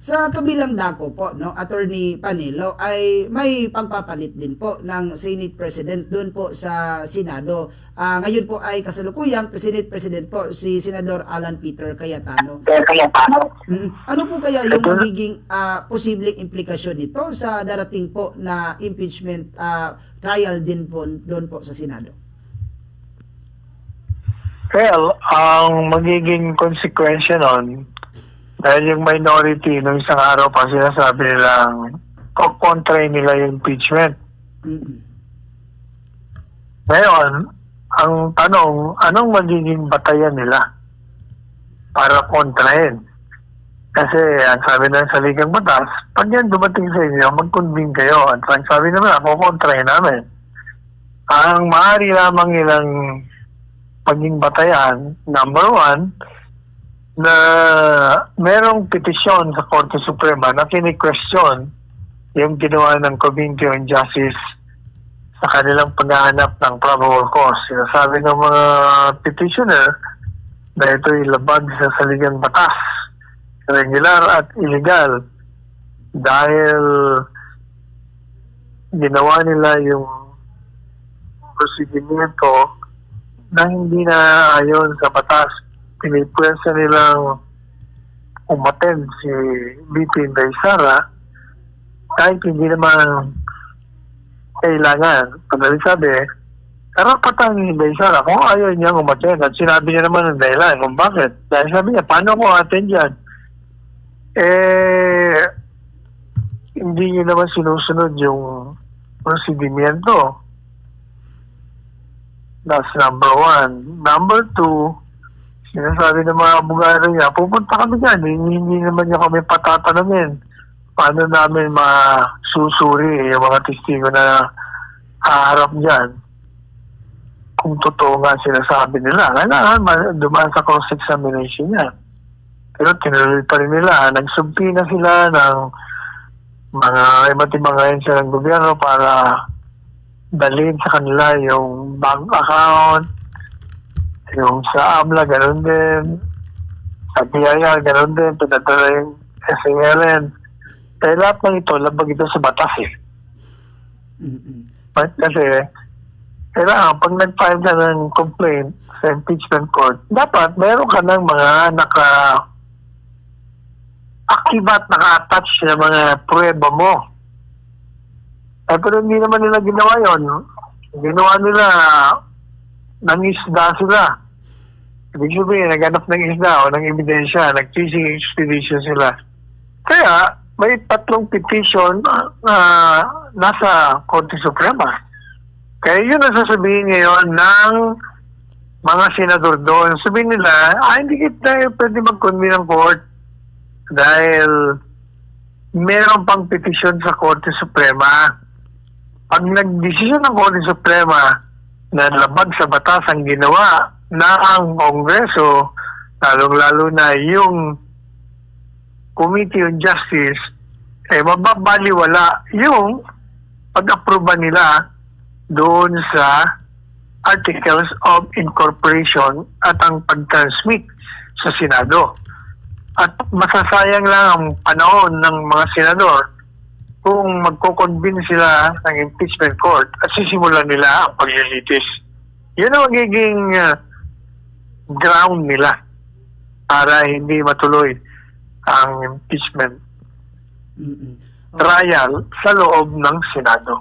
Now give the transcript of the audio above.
Sa kabilang dako po, no, Attorney Panelo, ay may pagpapalit din po ng Senate President doon po sa Senado. Ngayon po ay kasalukuyang Senate President po si Senador Alan Peter Cayetano. Ano po kaya yung magiging posibleng implikasyon nito sa darating po na impeachment trial din po doon po sa Senado? Well, ang magiging konsekwensya nun, dahil yung minority nung isang araw pa sinasabi nilang kontra nila yung impeachment. Ngayon, ang tanong, anong magiging batayan nila para kontrahin? Kasi ang sabi ng saligang batas, pag yan dumating sa inyo, mag-convene kayo. At ang sabi naman, ako kontrahin namin. Ang maaari lamang nilang maging batayan, number one, na merong petisyon sa Korte Suprema na kini-question yung ginawa ng Committee on Justice sa kanilang paghahanap ng probable cause. Sinasabi ng mga petitioner na ito'y labag sa saligang batas, regular at illegal, dahil ginawa nila yung prosedimento na hindi na ayon sa batas. Pinipwersa nilang umattend si BP Inday Sara kahit hindi naman kailangan. Kadali sabi, karapatan ni Inday Sara kung ayaw niyang umattend at sinabi niya naman ng dahilan kung bakit. Dahil sabi niya, paano ko attend yan? Hindi niya naman sinusunod yung prosedimento. That's number one. Number two, sinasabi ng mga abogado niya, pupunta kami dyan, hindi naman niya kami patatanungin. Paano namin masusuri yung mga testigo na haharap dyan? Kung totoo nga sinasabi nila, kailangan dumaan sa cross-examination niya. Pero tinuloy pa rin nila, nagsubpina sila ng mga iba't ibang ahensya ng gobyerno para dalhin sa kanila yung bank account, yung sa AMLA, gano'n din. Sa PIR, gano'n din. Pinadala yung SALN. Kaya lahat ng ito, labag ito sa batas eh. Kasi, kailangan, pag nag-file ka ng complaint sa impeachment court, dapat meron ka ng mga naka-activate, naka-attach na mga prueba mo. Pero hindi naman nila ginawa yun. Ginawa nila, nangisda sila. Ibig sabihin, naghanap ng isda o ng ebidensya, nag-fishing expedition sila. Kaya, may 3 petition na nasa Korte Suprema. Kaya yun ang sasabihin ngayon ng mga senador doon. Sabihin nila, hindi kita pwede mag-convene ng court dahil meron pang petition sa Korte Suprema. Pag nag-desisyon ng Korte Suprema na labag sa batas ang ginawa na ang Kongreso, lalong-lalo na yung Committee on Justice, mababaliwala yung pag-aproba nila doon sa Articles of Incorporation at ang pag-transmit sa Senado. At masasayang lang ang panahon ng mga senador kung magko-convene sila ng impeachment court at sisimulan nila ang paglilitis. Yun ang magiging ground nila para hindi matuloy ang impeachment trial sa loob ng Senado.